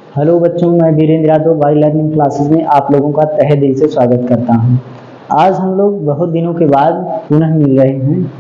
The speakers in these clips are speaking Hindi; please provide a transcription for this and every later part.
हेलो बच्चों, मैं Virendra Yadav Y learning classes में आप लोगों का तहे दिल से स्वागत करता हूं। आज हम लोग बहुत दिनों के बाद पुनः मिल रहे हैं।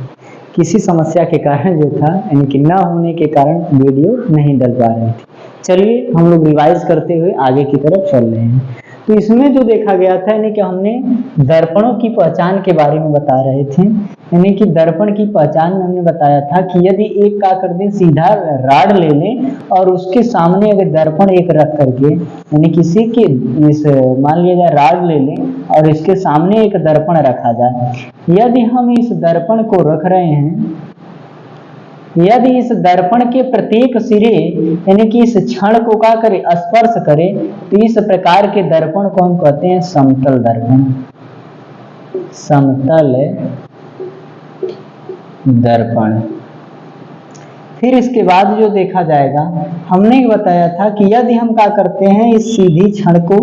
किसी समस्या के कारण जो था यानी कि न होने के कारण वीडियो नहीं डल पा रही थी। चलिए हम लोग रिवाइज करते हुए आगे की तरफ चल रहे हैं। तो इसमें जो देखा गया था यानी कि हमने दर्पणों की पहचान के बारे में बता रहे थे। यानी कि दर्पण की पहचान में हमने बताया था कि यदि एक का कर दें सीधा राड ले लें और उसके सामने अगर दर्पण एक रख करके यानी किसी के इस मान लिया जाए राड ले लें और इसके सामने एक दर्पण रखा जाए। यदि हम इस दर्पण को रख रहे हैं, यदि इस दर्पण के प्रत्येक सिरे यानी कि इस क्षण को क्या करे स्पर्श करे तो इस प्रकार के दर्पण को हम कहते हैं समतल दर्पण। समतल दर्पण। फिर इसके बाद जो देखा जाएगा, हमने बताया था कि यदि हम क्या करते हैं इस सीधी क्षण को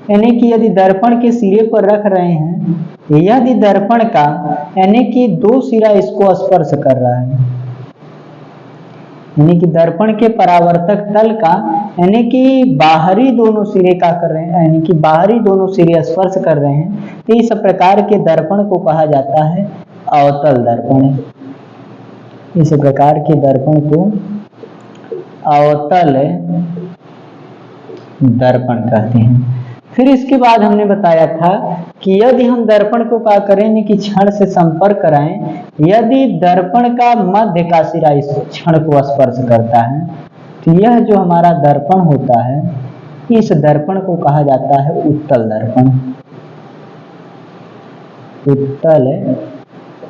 यानी कि यदि दर्पण के सिरे पर रख रहे हैं, यदि दर्पण का यानी कि दो सिरा इसको स्पर्श कर रहा है यानी कि दर्पण के परावर्तक तल का यानी कि बाहरी दोनों सिरे का कर रहे हैं यानी कि बाहरी दोनों सिरे स्पर्श कर रहे हैं तो इस प्रकार के दर्पण को कहा जाता है अवतल दर्पण। इस प्रकार के दर्पण को अवतल दर्पण कहते हैं। फिर इसके बाद हमने बताया था कि यदि हम दर्पण को क्या करें कि क्षण से संपर्क कराएं, यदि दर्पण का मध्य का सिरा इस क्षण को स्पर्श करता है तो यह जो हमारा दर्पण होता है इस दर्पण को कहा जाता है उत्तल दर्पण। उत्तल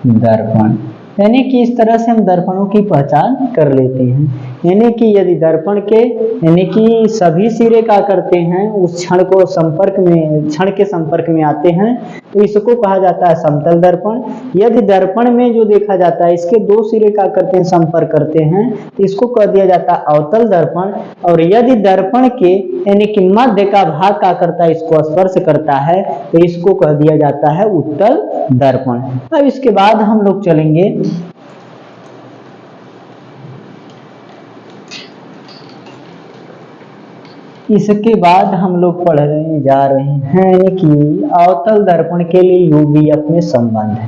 दर्पण यानी कि इस तरह से हम दर्पणों की पहचान कर लेते हैं। यानी कि यदि दर्पण के यानी कि सभी सिरे क्या करते हैं उस क्षण को क्षण के संपर्क में आते हैं तो इसको कहा जाता है समतल दर्पण। यदि दर्पण में जो देखा जाता है इसके दो सिरे क्या करते हैं संपर्क करते हैं तो इसको कह दिया जाता है अवतल दर्पण। और यदि दर्पण के यानी कि मध्य का भाग क्या करता है इसको स्पर्श करता है तो इसको कह दिया जाता है उत्तल दर्पण। अब इसके बाद हम लोग चलेंगे इसके बाद हम लोग पढ़ने जा रहे हैं कि अवतल दर्पण के लिए यूवीएफ में संबंध है।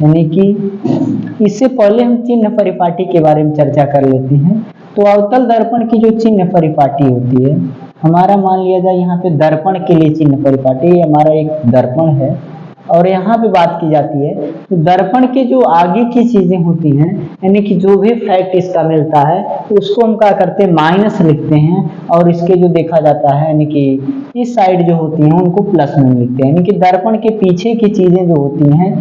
यानी कि इससे पहले हम चिन्ह परिपाटी के बारे में चर्चा कर लेते हैं। तो अवतल दर्पण की जो चिन्ह परिपाटी होती है, हमारा मान लिया जाए यहाँ पे दर्पण के लिए चिन्ह परिपाटी हमारा एक दर्पण है और यहाँ पे बात की जाती है तो दर्पण के जो आगे की चीजें होती हैं यानी कि जो भी फैक्ट इसका मिलता है तो उसको हम क्या करते हैं माइनस लिखते हैं और इसके जो देखा जाता है यानी कि इस साइड जो होती हैं उनको प्लस में लिखते हैं। यानी कि दर्पण के पीछे की चीजें जो होती हैं,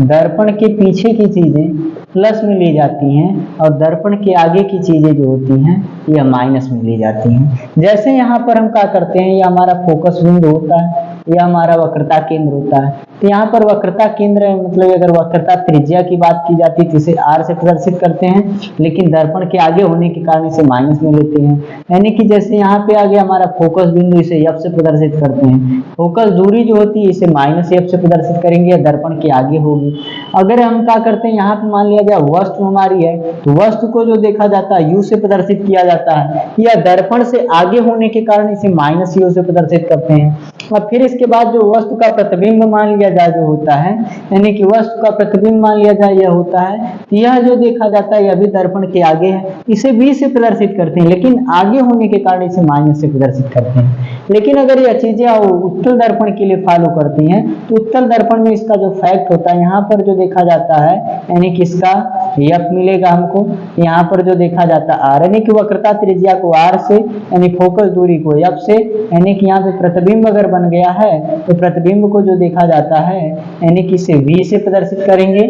दर्पण के पीछे की चीजें प्लस में ली जाती हैं और दर्पण के आगे की चीजें जो होती हैं यह माइनस में ली जाती हैं। जैसे यहाँ पर हम क्या करते हैं, यह हमारा फोकस बिंदु होता है, यह हमारा वक्रता केंद्र होता है। तो यहाँ पर वक्रता केंद्र मतलब अगर वक्रता त्रिज्या की बात की जाती है तो इसे आर से प्रदर्शित करते हैं, लेकिन दर्पण के आगे होने के कारण इसे माइनस में लेते हैं। यानी कि जैसे यहाँ पे आगे हमारा फोकस बिंदु इसे एफ से प्रदर्शित करते हैं, फोकस दूरी जो होती है इसे माइनस एफ से प्रदर्शित करेंगे, दर्पण के आगे होगी। अगर हम क्या करते हैं यहाँ पे मान लिया जाए वस्तु हमारी है तो वस्तु को जो देखा जाता है यू से प्रदर्शित किया जाता है, या दर्पण से आगे होने के कारण इसे माइनस यू से प्रदर्शित करते हैं। और फिर इसके बाद जो वस्तु का प्रतिबिंब मान लिया जाए जो होता है यानी कि वस्तु का प्रतिबिंब मान लिया जाए यह होता है, यह जो देखा जाता है यह भी दर्पण के आगे है, इसे बी से प्रदर्शित करते हैं लेकिन आगे होने के कारण इसे माइनस से प्रदर्शित करते हैं। लेकिन अगर यह चीजें उत्तल दर्पण के लिए फॉलो करती हैं तो उत्तल दर्पण में इसका जो फैक्ट होता है यहाँ पर जो देखा जाता है यानी कि इसका एफ मिलेगा हमको, यहाँ पर जो देखा जाता है आर, यानी कि वक्रता त्रिज्या को आर से यानी फोकस दूरी को एफ से, यानी कि यहाँ पे प्रतिबिंब अगर बन गया है तो प्रतिबिंब को जो देखा जाता है यानी कि इसे वी से प्रदर्शित करेंगे,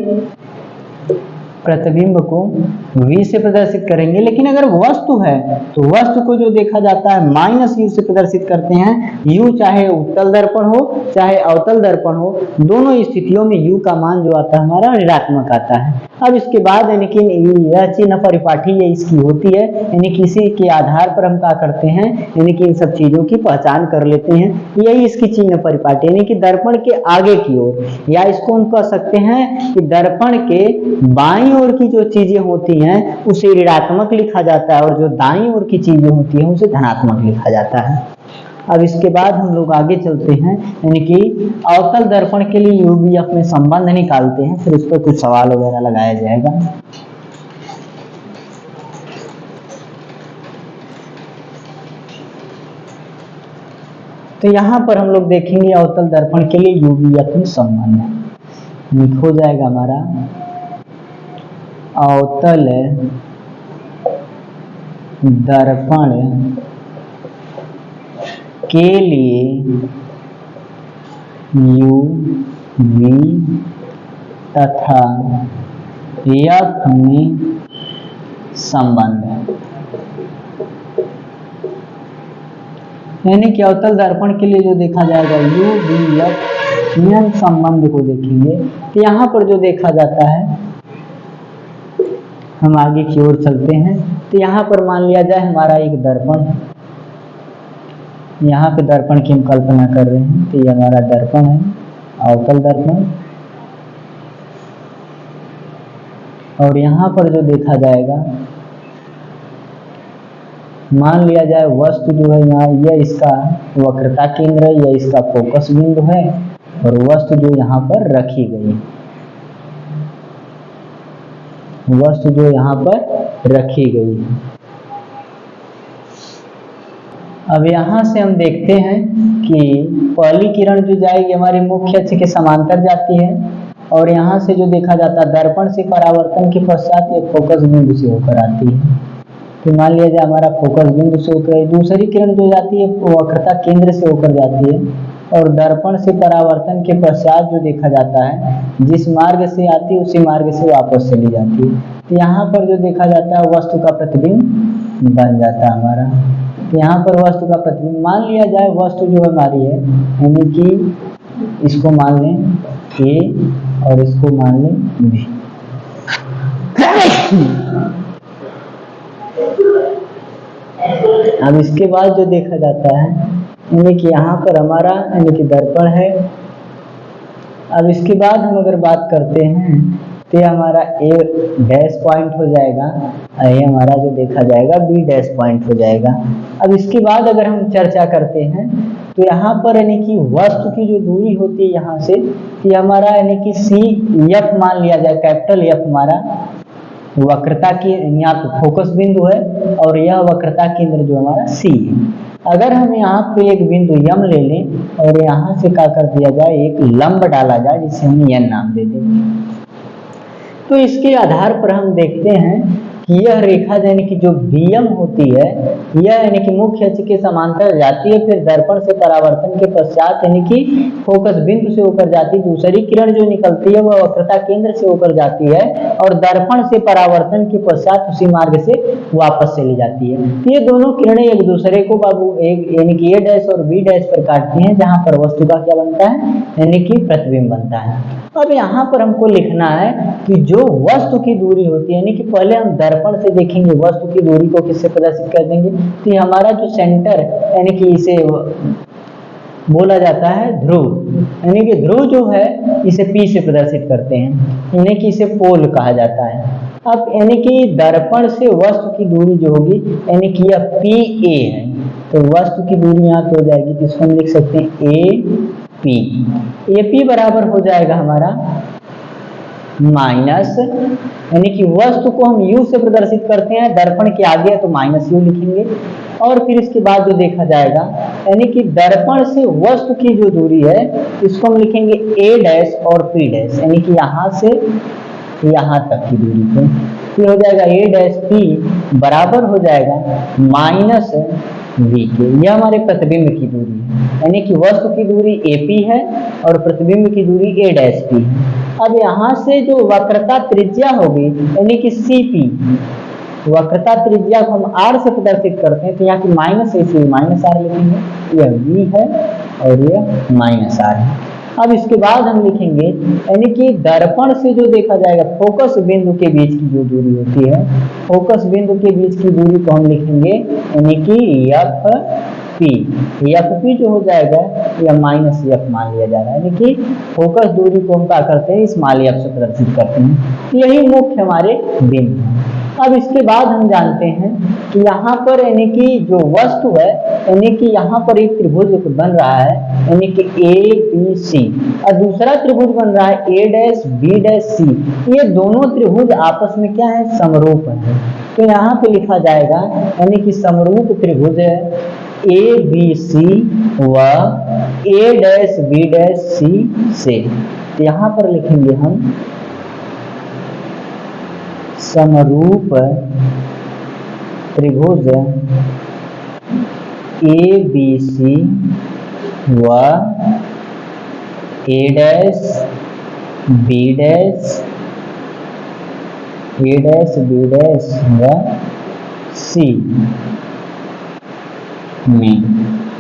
प्रतिबिंब को v से प्रदर्शित करेंगे। लेकिन अगर वस्तु है तो वस्तु को जो देखा जाता है माइनस u से प्रदर्शित करते हैं। u चाहे उत्तल दर्पण हो चाहे अवतल दर्पण हो, दोनों स्थितियों में u का मान जो आता है हमारा ऋणात्मक आता है। अब इसके बाद यानी कि यह चिन्ह परिपाटी ये इसकी होती है, यानी कि इसी के आधार पर हम क्या करते हैं यानी कि इन सब चीजों की पहचान कर लेते हैं। यही इसकी चिन्ह परिपाटी यानी कि दर्पण के आगे की ओर, या इसको हम कह सकते हैं कि दर्पण के बाईं ओर की जो चीजें होती हैं उसे ऋणात्मक लिखा जाता है, और जो दाईं ओर की चीजें होती हैं उसे धनात्मक लिखा जाता है। अब इसके बाद हम लोग आगे चलते हैं, यानी कि अवतल दर्पण के लिए यूवीएफ में संबंध निकालते हैं, फिर उस पर कुछ सवाल वगैरह लगाया जाएगा। तो यहाँ पर हम लोग देखेंगे अवतल दर्पण के लिए यूवीएफ में संबंध हो जाएगा हमारा अवतल दर्पण के लिए यू वी तथा एफ में संबंध है, यानी कि अवतल दर्पण के लिए जो देखा जाएगा यू वी एफ इन संबंध को देखेंगे। तो यहाँ पर जो देखा जाता है, हम आगे की ओर चलते हैं। तो यहाँ पर मान लिया जाए हमारा एक दर्पण, यहाँ पे दर्पण की हम कल्पना कर रहे हैं। तो ये हमारा दर्पण है, अवतल दर्पण, और यहाँ पर जो देखा जाएगा, मान लिया जाए वस्तु जो है यहाँ, यह इसका वक्रता केंद्र है, यह इसका फोकस बिंदु है, और वस्तु जो यहाँ पर रखी गई है, वस्तु जो यहाँ पर रखी गई है। अब यहाँ से हम देखते हैं कि पहली किरण जो जाएगी हमारी मुख्य अक्ष के समांतर जाती है, और यहाँ से जो देखा जाता है दर्पण से परावर्तन के पश्चात ये फोकस बिंदु से होकर आती है। तो मान लिया जाए हमारा फोकस बिंदु से होकर, दूसरी किरण जो जाती है वो वक्रता केंद्र से होकर जाती है, और दर्पण से परावर्तन के पश्चात जो देखा जाता है जिस मार्ग से आती है उसी मार्ग से वापस चली जाती है। तो यहाँ पर जो देखा जाता है वस्तु का प्रतिबिंब बन जाता है हमारा। तो यहाँ पर वस्तु का प्रतिबिंब मान लिया जाए, वस्तु जो हमारी है, यानी कि इसको मान लें ए और इसको मान लें बी। अब इसके बाद जो देखा जाता है, यानी कि यहाँ पर हमारा यानी कि दर्पण है। अब इसके बाद हम अगर बात करते हैं तो ये हमारा ए डैश पॉइंट हो जाएगा, ये हमारा जो देखा जाएगा बी डैश पॉइंट हो जाएगा। अब इसके बाद अगर हम चर्चा करते हैं तो यहाँ पर यानी कि वस्तु की जो दूरी होती है यहाँ से, कि हमारा यानी कि सी एफ मान लिया जाए, कैपिटल एफ हमारा वक्रता की यहाँ पे फोकस बिंदु है, और यह वक्रता केंद्र जो हमारा सी है। अगर हम यहाँ पे एक बिंदु यम ले लें और यहाँ से क्या कर दिया जाए, एक लंब डाला जाए जिसे हम एन नाम दे दें, तो इसके आधार पर हम देखते हैं कि यह रेखा यानी कि जो बीएम होती है, यह यानी कि मुख्य अक्ष के समांतर जाती है, फिर दर्पण से परावर्तन के पश्चात यानी कि फोकस बिंदु से होकर जाती है, दूसरी किरण जो निकलती है वह वक्रता केंद्र से होकर जाती है, और दर्पण से परावर्तन के पश्चात उसी मार्ग से वापस चली जाती है। तो ये दोनों किरणें एक दूसरे को बाबू एक यानी कि ए डैश और बी डैश पर काटती हैं, जहां पर वस्तु का क्या बनता है, यानी कि प्रतिबिंब बनता है। अब यहाँ पर हमको लिखना है कि जो वस्तु की दूरी होती है, यानी कि पहले हम दर्पण से देखेंगे वस्तु की दूरी को किससे प्रदर्शित कर देंगे, तो हमारा जो सेंटर यानी कि इसे बोला जाता है ध्रुव, यानी कि ध्रुव जो है इसे P से प्रदर्शित करते हैं, यानी कि इसे पोल कहा जाता है। अब यानी कि दर्पण से वस्तु की दूरी जो होगी यानी कि यह PA है, तो वस्तु की दूरी यहाँ पे हो जाएगी, तो इसको हम लिख सकते हैं AP। AP बराबर हो जाएगा हमारा माइनस, यानी कि वस्तु को हम U से प्रदर्शित करते हैं, दर्पण के आगे है तो माइनस U लिखेंगे, और फिर इसके बाद जो देखा जाएगा यानी कि दर्पण से वस्तु की जो दूरी है इसको हम लिखेंगे A डैश और P डैश, यानी कि यहाँ से यहाँ तक की दूरी को, फिर हो जाएगा A डैश P बराबर हो जाएगा माइनस V के। यह हमारे प्रतिबिंब की दूरी है, यानी कि वस्तु की दूरी AP है और प्रतिबिंब की दूरी A डैश P है। अब यहाँ से जो वक्रता त्रिज्या होगी यानी कि CP, वक्रता त्रिज्या को हम R से प्रदर्शित करते हैं, तो यहाँ की माइनस से माइनस R लिखेंगे, यह V है और यह माइनस R है। अब इसके बाद हम लिखेंगे यानी कि दर्पण से जो देखा जाएगा फोकस बिंदु के बीच की जो दूरी होती है, फोकस बिंदु के बीच की दूरी को हम लिखेंगे यानी कि F पी, एफ पी जो हो जाएगा या माइनस एफ मान लिया जा रहा है, यानी कि फोकस दूरी को हम क्या करते हैं, स्मॉल एफ से प्रदर्शित करते हैं। यही मुख्य हमारे बिंदु हैं। अब इसके बाद हम जानते हैं कि यहाँ पर यानी कि जो वस्तु है, यानी कि यहाँ पर एक त्रिभुज बन रहा है, यानी कि ए बी सी, और दूसरा त्रिभुज बन रहा है ए डैश बी डैश सी। ये दोनों त्रिभुज आपस में क्या है, समरूप है। तो यहाँ पे लिखा जाएगा यानी कि समरूप त्रिभुज है ए बी सी व ए डैश बी डैश सी से। तो यहाँ पर लिखेंगे हम समरूप त्रिभुज ए बी सी व ए डैश बी डैश ए डैश बी डैश व सी में।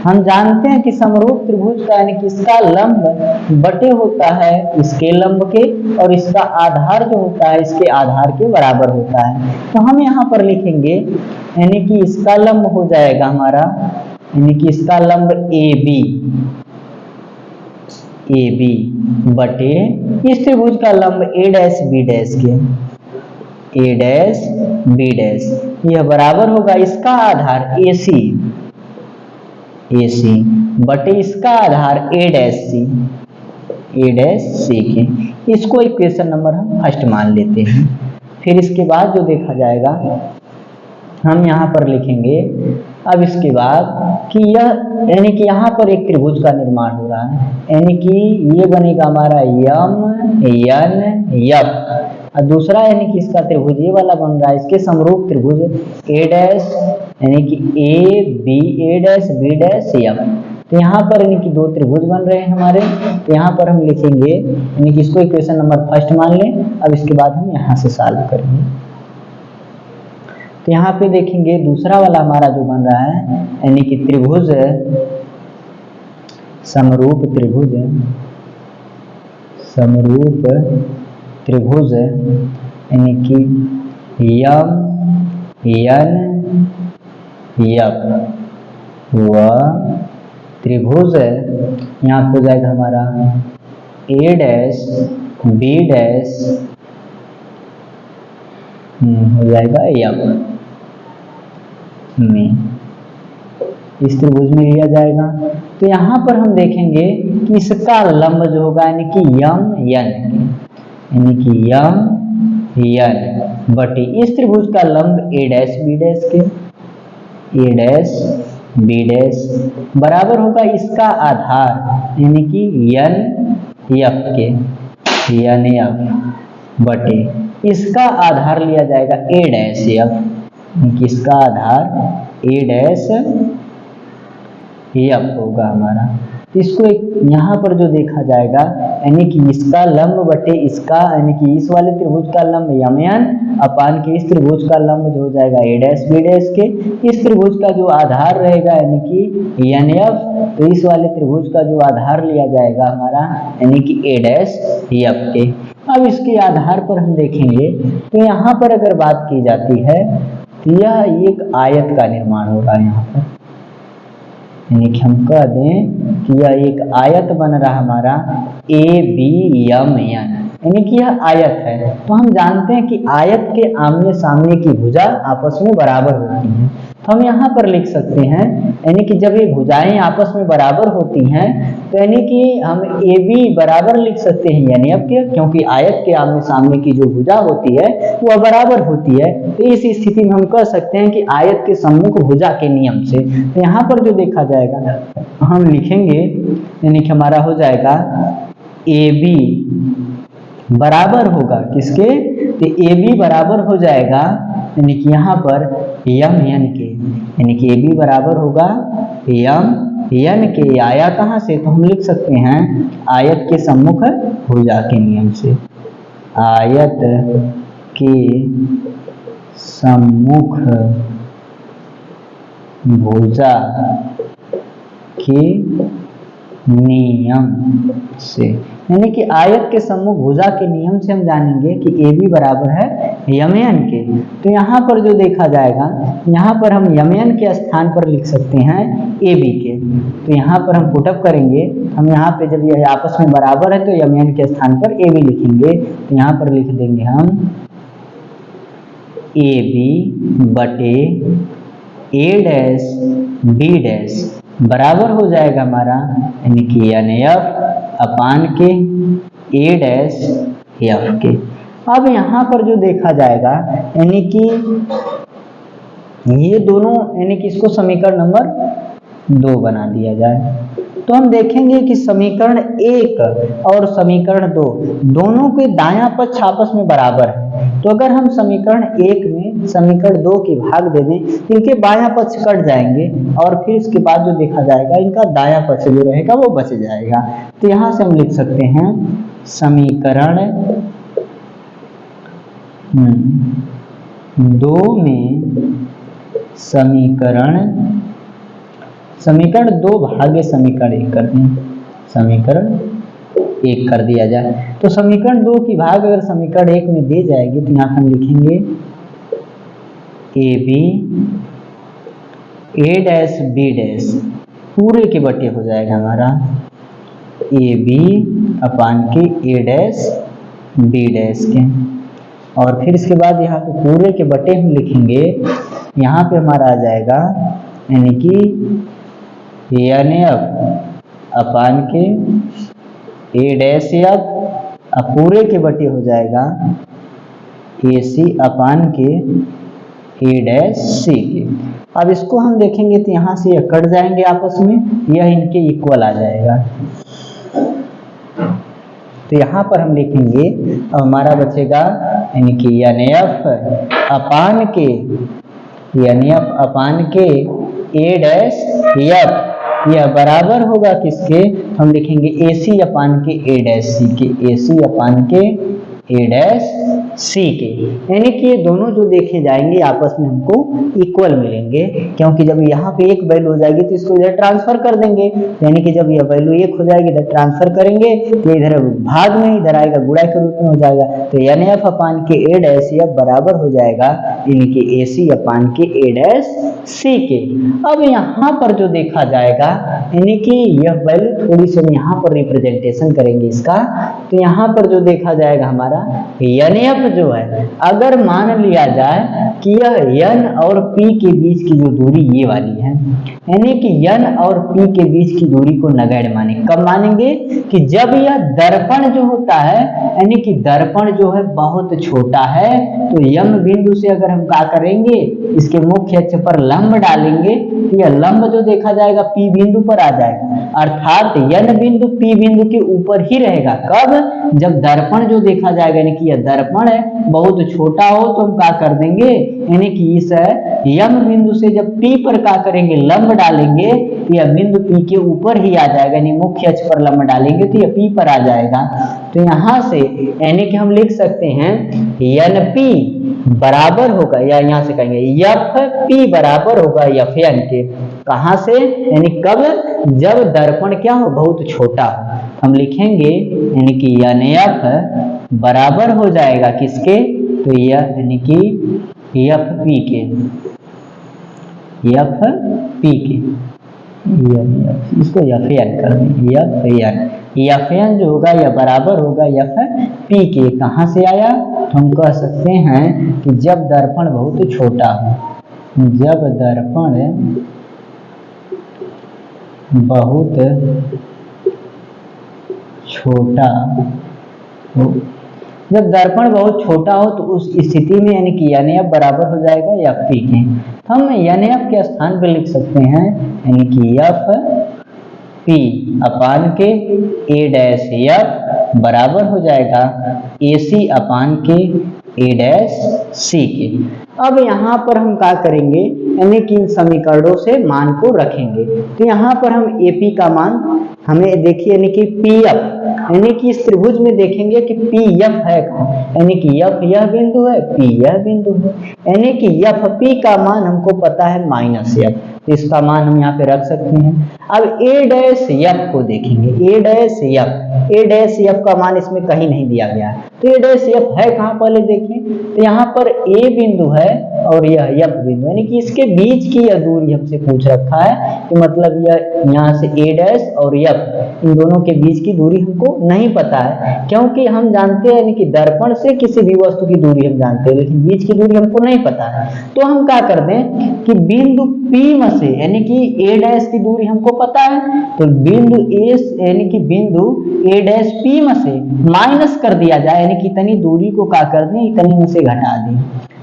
हम जानते हैं कि समरूप त्रिभुज का यानी कि इसका लंब बटे होता है इसके लंब के, और इसका आधार जो होता है इसके आधार के बराबर होता है। तो हम यहाँ पर लिखेंगे यानी कि इसका लंब हो जाएगा हमारा, यानी कि इसका लंब ए बी बटे इस त्रिभुज का लंब ए डैश बी डैश के, ए डैश बी डैश, यह बराबर होगा इसका आधार ए सी बटे इसका आधार ए डैश सी के। इसको इक्वेशन नंबर हम फर्स्ट मान लेते हैं। फिर इसके बाद जो देखा जाएगा हम यहाँ पर लिखेंगे, अब इसके बाद कि यह यानी कि यहाँ पर एक त्रिभुज का निर्माण हो रहा है, यानी कि ये बनेगा हमारा यम एन एफ, और दूसरा यानी कि इसका त्रिभुज ये वाला बन रहा है, इसके समरूप त्रिभुज ए डैश यानी कि ए डैश बी डैश एफ। तो यहाँ पर यानी कि दो त्रिभुज बन रहे हैं हमारे। तो यहाँ पर हम लिखेंगे यानी कि इसको इक्वेशन नंबर फर्स्ट मान लें। अब इसके बाद हम यहाँ से सॉल्व करेंगे। तो यहाँ पे देखेंगे दूसरा वाला हमारा जो बन रहा है यानी कि त्रिभुज समरूप त्रिभुज यानी कि यम एन एफ व त्रिभुज यहाँ हो जाएगा हमारा ए डैश बी डैश हो जाएगा एफ में, इस त्रिभुज में लिया जाएगा। तो यहाँ पर हम देखेंगे कि इसका लंब जो होगा यानी कि यम एन बटे इस त्रिभुज का लंब ए डैश बी डैश बराबर होगा इसका आधार यानी कि एन एफ बटे इसका आधार लिया जाएगा ए डैश एफ, इसका आधार ए डैश एफ होगा हमारा। इसको यहाँ पर जो देखा जाएगा यानी कि इसका लंब बटे इसका यानी कि इस वाले त्रिभुज का लंब यम एन अपान के इस त्रिभुज का लंब जो हो जाएगा ए डैश बी डैश के, इस त्रिभुज का जो आधार रहेगा यानी कि एन एफ, तो इस वाले त्रिभुज का जो आधार लिया जाएगा हमारा यानी कि ए डैश एफ के। अब इसके आधार पर हम देखेंगे तो यहाँ पर अगर बात की जाती है तो यह एक आयत का निर्माण हो रहा है यहाँ पर, यानी कि हम कह दें कि यह एक आयत बन रहा हमारा ए बी यम एन, यानी कि यह आयत है। तो हम जानते हैं कि आयत के आमने सामने की भुजा आपस में बराबर होती हैं। तो हम यहाँ पर लिख सकते हैं यानी कि जब ये भुजाएं आपस में बराबर होती हैं तो यानी कि हम ए बी बराबर लिख सकते हैं यानी अब के, क्योंकि आयत के आमने सामने की जो भुजा होती है वह बराबर होती है। तो इस स्थिति में हम कह सकते हैं कि आयत के सम्मुख भुजा के नियम से, तो यहाँ पर जो देखा जाएगा हम लिखेंगे यानी कि हमारा हो जाएगा ए बी बराबर होगा किसके, तो ए बी बराबर हो जाएगा यानी कि यहाँ पर यम एन के, यानी कि ए बी बराबर होगा यम एन के। आया कहाँ से, तो हम लिख सकते हैं आयत के सम्मुख भुजा के नियम से, आयत के सम्मुख भुजा के नियम से, यानी कि आयत के सम्मुख भुजा के नियम से हम जानेंगे कि ए बी बराबर है यमन के। तो यहाँ पर जो देखा जाएगा, यहाँ पर हम यमन के स्थान पर लिख सकते हैं ए बी के। तो यहाँ पर हम पुटअप करेंगे, हम यहाँ पे जब ये आपस में बराबर है तो यमन के स्थान पर ए बी लिखेंगे। तो यहाँ पर लिख देंगे हम ए बी बटे ए डैश बी डैश बराबर हो जाएगा हमारा, यानी कि एन एफ अपान के ए डैश एफ के। अब यहाँ पर जो देखा जाएगा, यानी कि ये दोनों, यानी कि इसको समीकरण नंबर 2 बना दिया जाए, तो हम देखेंगे कि समीकरण 1 और समीकरण 2 दोनों के दायां पक्ष आपस में बराबर है। तो अगर हम समीकरण 1 में समीकरण 2 की भाग दे दें, इनके बायां पक्ष कट जाएंगे और फिर इसके बाद जो देखा जाएगा इनका दायां पक्ष जो रहेगा वो बच जाएगा। तो यहाँ से हम लिख सकते हैं समीकरण 2 में समीकरण 2 भागे समीकरण 1 कर दें, समीकरण 1 कर दिया जाए। तो समीकरण 2 की भाग अगर समीकरण 1 में दे जाएगी तो यहाँ हम लिखेंगे A B A dash B dash पूरे के बटे हो जाएगा हमारा ए बी अपान के ए डैश बी डैश के। और फिर इसके बाद यहाँ पे पूरे के बटे हम लिखेंगे, यहाँ पे हमारा आ जाएगा यानी कि एन एफ अपान के ए डैश एफ पूरे के बटे हो जाएगा ए सी अपान के ए डैश सी के। अब इसको हम देखेंगे तो यहाँ से यह कट जाएंगे आपस में, यह इनके इक्वल आ जाएगा। तो यहाँ पर हम लिखेंगे, अब हमारा बचेगा यानी कि एन एफ अपान के ए डैश एफ, यह बराबर होगा किसके, हम लिखेंगे ए सी अपान के ए डैश सी के, ए सी अपान के ए डैश सी के। यानी कि ये दोनों जो देखे जाएंगे आपस में हमको इक्वल मिलेंगे, क्योंकि जब यहाँ पे एक वैल्यू हो जाएगी तो इसको इधर ट्रांसफर कर देंगे, यानी कि जब यह वैल्यू 1 हो जाएगी इधर ट्रांसफर करेंगे तो इधर भाग में इधर आएगा, गुणा के रूप में हो जाएगा। तो एन एफ अपान के ए डैश एफ बराबर हो जाएगा यानी कि ए सी अपान के ए डैश सी के। अब यहाँ पर जो देखा जाएगा, यानी कि यह वैल्यू थोड़ी सी हम यहाँ पर रिप्रेजेंटेशन करेंगे इसका। तो यहाँ पर जो देखा जाएगा हमारा एन एफ जो है, अगर मान लिया जाए कि यह एन और पी के बीच की जो दूरी ये वाली है, यानी कि एन और पी के बीच की दूरी को नगण्य माने। कब मानेंगे कि जब यह दर्पण जो होता है, यानी कि दर्पण जो है बहुत छोटा है, तो यम बिंदु से अगर हम क्या करेंगे, इसके मुख्य अक्ष पर लंब डालेंगे तो यह लंब जो देखा जाएगा पी बिंदु पर आ जाएगा, अर्थात एन बिंदु पी बिंदु के ऊपर ही रहेगा। कब, जब दर्पण जो देखा जाएगा, यानी कि यह दर्पण है बहुत छोटा हो तो हम क्या कर देंगे, यानी कि इस यम बिंदु से जब पी पर क्या करेंगे, लंब डालेंगे तो यह बिंदु पी के ऊपर ही आ जाएगा, यानी मुख्य अक्ष पर लंब डालेंगे तो यह पी पर आ जाएगा। तो यहाँ से यानी कि हम लिख सकते हैं एन पी बराबर होगा, या यहाँ से कहेंगे एफ पी बराबर होगा एफ एन के। कहाँ से, यानी कब, जब दर्पण क्या हो, बहुत छोटा हो। हम लिखेंगे यानी कि एन एफ बराबर हो जाएगा किसके, तो यह यानी कि एफ पी के, एफ पी के, इसको एफ एन कर दें, एफ एन जो होगा यह बराबर होगा एफ पी के। कहाँ से आया, तो हम कह सकते हैं कि जब दर्पण बहुत छोटा हो, जब दर्पण बहुत छोटा हो, जब दर्पण बहुत छोटा हो तो उस स्थिति में यानी कि एन एफ बराबर हो जाएगा एफ पी के। हम एन एफ के स्थान पर लिख सकते हैं यानी कि एफ पी अपान के ए डैश एफ बराबर हो जाएगा ए सी अपान के ए डैश सी के। अब यहाँ पर हम क्या करेंगे, यानी कि इन समीकरणों से मान को रखेंगे। तो यहाँ पर हम ए पी का मान हमें देखिए, यानी कि पी एफ, यानी कि इस त्रिभुज में देखेंगे कि पी एफ है, यानी कि एफ यह बिंदु है, पी यह बिंदु है, यानी कि एफ पी का मान हमको पता है -f। तो इसका मान हम यहाँ पे रख सकते हैं। अब ए डैश एफ को देखेंगे, ए डैश एफ का मान इसमें कहीं नहीं दिया गया है, तो ए डैश एफ है कहाँ पहले देखें, तो यहाँ पर ए बिंदु है और यह एफ बिंदु, यानी कि इसके बीच की यह दूरी हमसे पूछ रखा है, तो मतलब यह यहाँ से ए डैश और एफ इन दोनों के बीच की दूरी हमको नहीं पता है, क्योंकि हम जानते हैं यानी कि दर्पण से किसी भी वस्तु की दूरी हम जानते हैं, लेकिन बीच की दूरी हमको नहीं पता है। तो हम क्या कर दें कि बिंदु P में से यानी कि ए डैश की दूरी हमको पता है, तो बिंदु ए यानी कि बिंदु ए डैश P में से माइनस कर दिया जाए, यानी कि इतनी दूरी को क्या कर दें, इतनी में से घटा दें।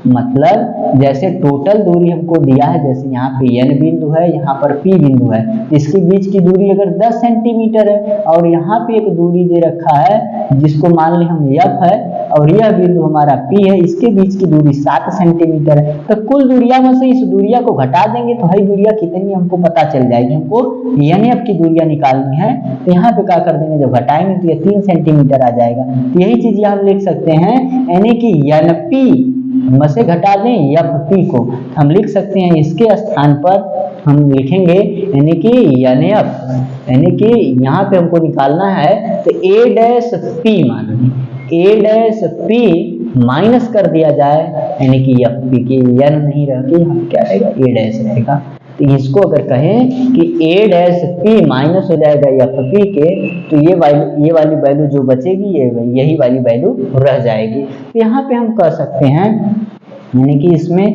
मतलब जैसे टोटल दूरी हमको दिया है, जैसे यहाँ पे n बिंदु है, यहाँ पर P बिंदु है, इसके बीच की दूरी अगर 10 सेंटीमीटर है और यहाँ पे एक दूरी दे रखा है जिसको मान लें हम f है और यह बिंदु हमारा P है, इसके बीच की दूरी 7 सेंटीमीटर है, तो कुल दूरिया में से इस दूरिया को घटा देंगे तो हर दूरिया कितनी हमको पता चल जाएगी। हमको NF की दूरिया निकालनी है, तो यहाँ पे क्या कर देंगे, जब घटाएंगे तो ये 3 सेंटीमीटर आ जाएगा। तो यही चीज हम लिख सकते हैं, यानी कि NP में से घटा दें FP को, हम लिख सकते हैं इसके स्थान पर हम लिखेंगे यानी कि NF, यानी कि यहाँ पे हमको निकालना है तो A डैश P मान A डैश P माइनस कर दिया जाए, यानी कि FP के n नहीं रह के यहाँ क्या रहेगा, A डैश रहेगा। तो इसको अगर कहें कि A डैश P माइनस हो जाएगा FP के, तो ये वाली वैल्यू जो बचेगी यही वाली वैल्यू रह जाएगी। तो यहाँ पे हम कह सकते हैं यानी कि इसमें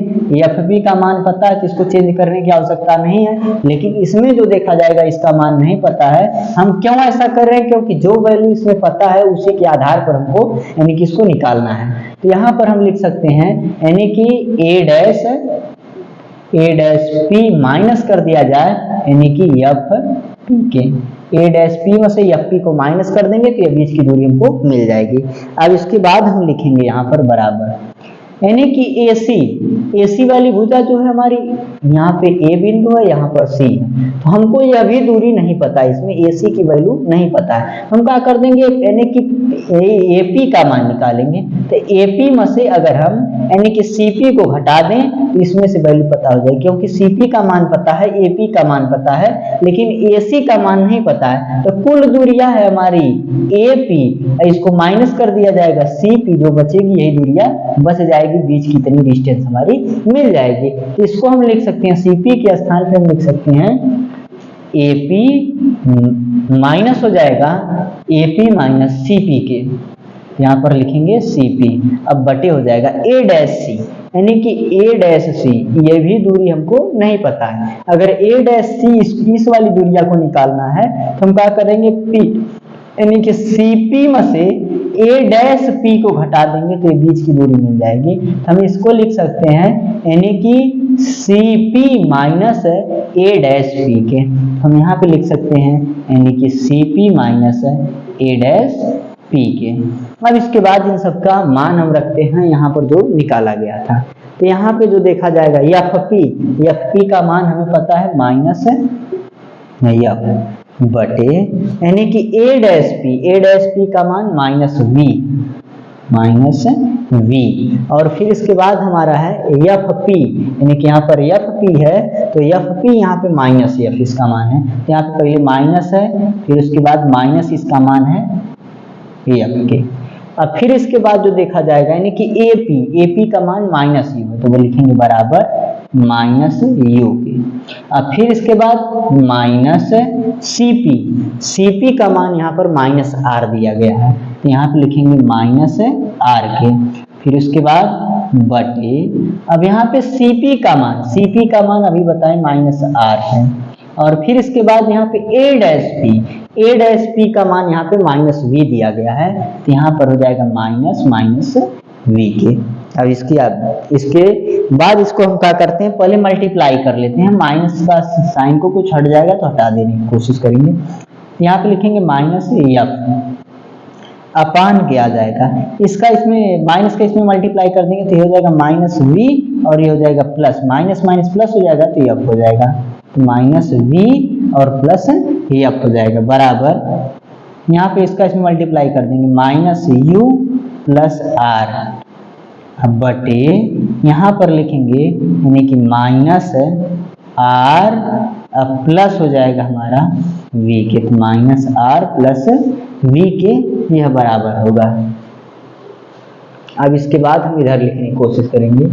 FP का मान पता है तो इसको चेंज करने की आवश्यकता नहीं है, लेकिन इसमें जो देखा जाएगा इसका मान नहीं पता है। हम क्यों ऐसा कर रहे हैं, क्योंकि जो वैल्यू इसमें पता है उसी के आधार पर हमको यानी कि इसको निकालना है। तो यहाँ पर हम लिख सकते हैं यानी कि A डैश P माइनस कर दिया जाए, यानी कि FP के A डैश P में से FP को माइनस कर देंगे तो ये बीच की दूरी हमको मिल जाएगी। अब इसके बाद हम लिखेंगे यहाँ पर बराबर, यानी कि AC वाली भुजा जो है हमारी, यहाँ पे A बिंदु है, यहाँ पर C है, तो हमको यह भी दूरी नहीं पता है, इसमें AC की वैल्यू नहीं पता है। हम क्या कर देंगे, यानी कि AP का मान निकालेंगे, तो AP में से अगर हम यानी कि CP को घटा दें तो इसमें से वैल्यू पता हो जाएगी, क्योंकि CP का मान पता है, AP का मान पता है, लेकिन AC का मान नहीं पता है। तो कुल दूरिया है हमारी AP, इसको माइनस कर दिया जाएगा, CP जो बचेगी यही दूरिया बच जाएगी, बीच की इतनी डिस्टेंस हमारी मिल जाएगी। तो इसको हम लिख सकते हैं CP के स्थान पे हम लिख सकते हैं AP माइनस हो जाएगा AP माइनस CP के, यहाँ पर लिखेंगे CP, अब बटे हो जाएगा A डैश C, यानी कि A डैश C ये भी दूरी हमको नहीं पता है। अगर A डैश C इस वाली दूरिया को निकालना है तो हम क्या करेंगे, P यानी कि CP में से A डैश P को घटा देंगे तो ये बीच की दूरी मिल जाएगी। तो हम इसको लिख सकते हैं यानी कि CP minus A dash P के, हम यहाँ पे लिख सकते हैं यानी कि CP minus A dash P के। अब इसके बाद इन सब का मान हम रखते हैं यहाँ पर जो निकाला गया था। तो यहाँ पे जो देखा जाएगा FP का मान हमें पता है माइनस F बटे यानी कि A डैश P का मान माइनस V, और फिर इसके बाद हमारा है FP, यानी कि यहाँ पर FP है तो FP यहाँ पे माइनस F इसका मान है, तो यहाँ पे पहले माइनस है, फिर उसके बाद माइनस इसका मान है F के। अब फिर इसके बाद जो देखा जाएगा यानी कि AP का मान माइनस U है, तो वो लिखेंगे बराबर माइनस U के। अब फिर इसके बाद माइनस CP का मान यहाँ पर माइनस R दिया गया है, तो यहाँ पे लिखेंगे माइनस R के। फिर उसके बाद बटे, अब यहाँ पे CP का मान अभी बताएं माइनस R है, और फिर इसके बाद यहाँ पे A डैश P का मान यहाँ पे माइनस V दिया गया है, तो यहाँ पर हो जाएगा माइनस V के। अब इसके बाद इसको हम क्या करते हैं, पहले मल्टीप्लाई कर लेते हैं, माइनस का साइन को कुछ हट जाएगा तो हटा देने की कोशिश करेंगे। यहाँ पे लिखेंगे माइनस F अपान किया जाएगा, इसका इसमें माइनस का इसमें मल्टीप्लाई कर देंगे तो ये हो जाएगा माइनस V, और ये हो जाएगा प्लस, माइनस प्लस हो जाएगा तो F हो जाएगा, तो माइनस V और प्लस F हो जाएगा बराबर, यहाँ पे इसका इसमें मल्टीप्लाई कर देंगे माइनस U प्लस R, अब बटे यहाँ पर लिखेंगे यानी कि माइनस आर प्लस हो जाएगा हमारा वी के, तो माइनस आर प्लस वी के यह बराबर होगा। अब इसके बाद हम इधर लिखने की कोशिश करेंगे।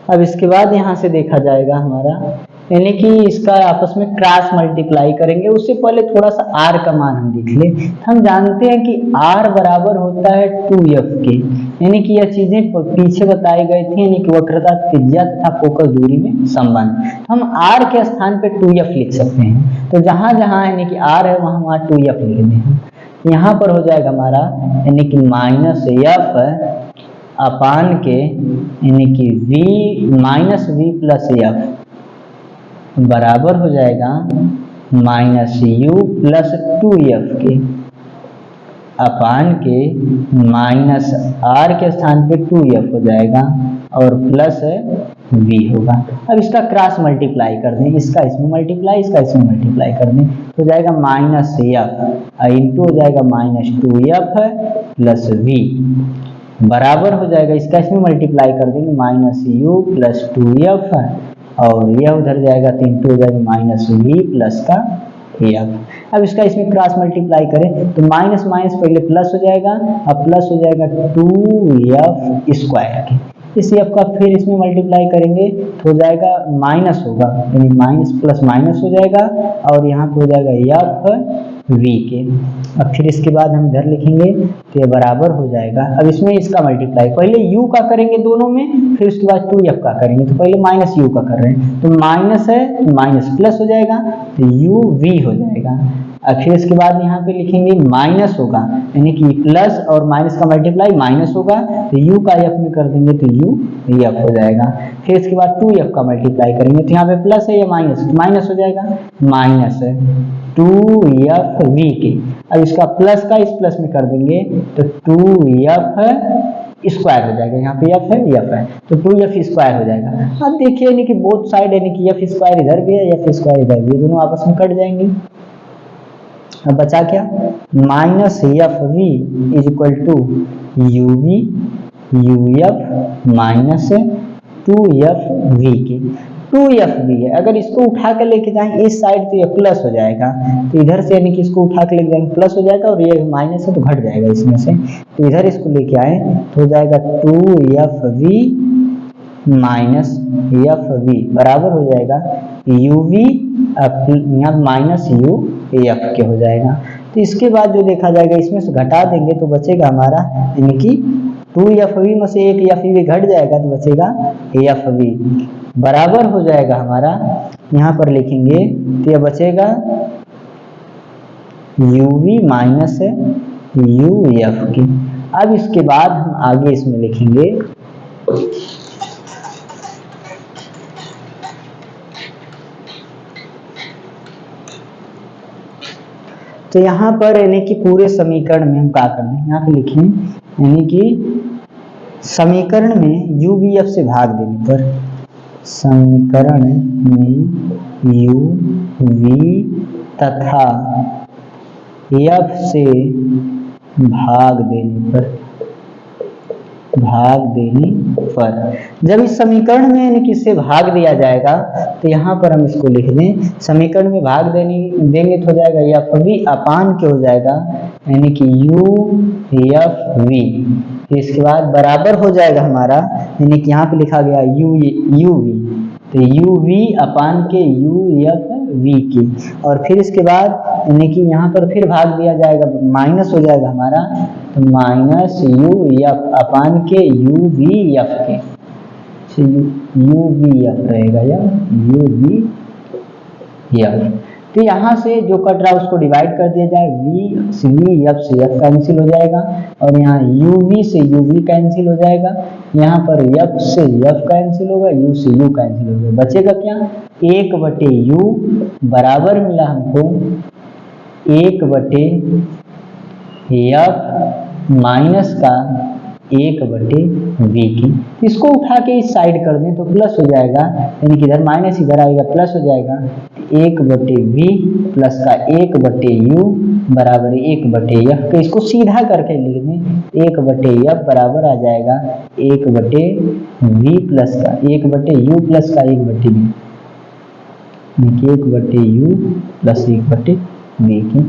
अब इसके बाद यहाँ से देखा जाएगा हमारा, यानी कि इसका आपस में क्रॉस मल्टीप्लाई करेंगे। उससे पहले थोड़ा सा r का मान हम देख ले। हम जानते हैं कि r बराबर होता है 2f के, यानी कि यह चीजें पीछे बताई गई थी, यानी कि वक्रता, त्रिज्या तथा फोकस दूरी में संबंध। हम r के स्थान पे 2f लिख सकते हैं, तो जहां जहां यानी कि r है वहां वहां 2f लिख दें हम। यहाँ पर हो जाएगा हमारा यानी कि माइनस एफ अपान के, यानी कि v minus V plus F बराबर हो जाएगा माइनस यू प्लस 2f के अपान के माइनस आर के स्थान पे 2f हो जाएगा और प्लस v होगा। अब इसका क्रॉस मल्टीप्लाई कर दें, इसका इसमें मल्टीप्लाई, इसका इसमें मल्टीप्लाई कर दें, तो जाएगा माइनस एफ इंटू हो जाएगा माइनस 2f प्लस v बराबर हो जाएगा, इसका इसमें मल्टीप्लाई कर देंगे माइनस यू प्लस 2f और यह उधर जाएगा तो इंटू हो जाएगा माइनस वी प्लस का एफ। अब इसका इसमें क्रॉस मल्टीप्लाई करें तो माइनस माइनस पहले प्लस हो जाएगा, अब प्लस हो जाएगा 2f स्क्वायर के, इस एफ का फिर इसमें मल्टीप्लाई करेंगे तो हो जाएगा माइनस होगा, यानी माइनस प्लस माइनस हो जाएगा और यहाँ पे हो जाएगा एफ वी के। अब फिर इसके बाद हम इधर लिखेंगे तो ये बराबर हो जाएगा, अब इसमें इसका मल्टीप्लाई पहले u का करेंगे दोनों में, फिर उसके बाद 2f का करेंगे, तो पहले माइनस u का कर रहे हैं, तो माइनस है तो माइनस प्लस हो जाएगा तो u v हो जाएगा। अब फिर इसके बाद यहाँ पे लिखेंगे माइनस होगा, यानी कि प्लस और माइनस का मल्टीप्लाई माइनस होगा, तो u का f में कर देंगे तो u f हो जाएगा। फिर इसके बाद 2f का मल्टीप्लाई करेंगे तो यहाँ पे प्लस है या माइनस, तो माइनस हो जाएगा, माइनस है 2f v के। अब इसका प्लस का इस प्लस में कर देंगे तो 2f स्क्वायर हो जाएगा, यहाँ पे f है तो 2f स्क्वायर हो जाएगा। अब देखिए यानी कि बोथ साइड यानी कि f स्क्वायर इधर भी है, f स्क्वायर इधर भी है, दोनों आपस में कट जाएंगे। अब बचा क्या, minus F V is equal to U V U F minus 2f V के। 2f भी है, अगर इसको उठा के लेके जाएं इस साइड तो ये प्लस हो जाएगा, तो इधर से यानी कि इसको उठा के लेके जाएंगे प्लस हो जाएगा और ये माइनस है तो घट जाएगा इसमें से, तो इधर इसको लेके आए तो हो जाएगा 2f we minus F we बराबर हो जाएगा यू वी, यहाँ माइनस यू एफ के हो जाएगा। तो इसके बाद जो देखा जाएगा इसमें से घटा देंगे तो बचेगा हमारा यानी कि 2f वी में से एक एफ वी घट जाएगा तो बचेगा एफ वी बराबर हो जाएगा हमारा, यहाँ पर लिखेंगे तो यह बचेगा U V minus U F की। अब इसके बाद हम आगे इसमें लिखेंगे तो यहाँ पर यानी कि पूरे समीकरण में हम क्या कर दें, यहाँ पे लिखें यानी कि समीकरण में u v f से भाग देने पर, समीकरण में u v तथा f से भाग देने पर जब इस समीकरण में यानी कि इससे भाग दिया जाएगा तो यहाँ पर हम इसको लिख दें, समीकरण में भाग देंगे तो हो जाएगा एफ वी अपान के हो जाएगा यानी कि यू एफ वी, इसके बाद बराबर हो जाएगा हमारा यानी कि यहाँ पे लिखा गया यू वी, तो यू वी अपान के यू एफ वी की, और फिर इसके बाद यानी कि यहाँ पर फिर भाग दिया जाएगा माइनस हो जाएगा हमारा, तो माइनस यू एफ अपान के यू वी एफ के, यू वी एफ रहेगा या यू वी एफ। तो यहाँ से जो कट रहा है उसको डिवाइड कर दिया जाए, वी एफ से एफ कैंसिल हो जाएगा और यहाँ यू वी से यू वी कैंसिल हो जाएगा, यहाँ पर एफ से एफ कैंसिल होगा, यू से यू कैंसिल होगा, बचेगा क्या 1/u बराबर मिला हमको 1/f माइनस का 1/v की। इसको उठा के इस साइड कर दें तो प्लस हो जाएगा, यानी कि इधर माइनस इधर आएगा प्लस हो जाएगा। 1/v प्लस का 1/u बराबर 1/f के, इसको सीधा करके लिख दें 1/f बराबर आ जाएगा 1/v प्लस का 1/u प्लस का 1/v, यानी कि 1/u प्लस 1/v की।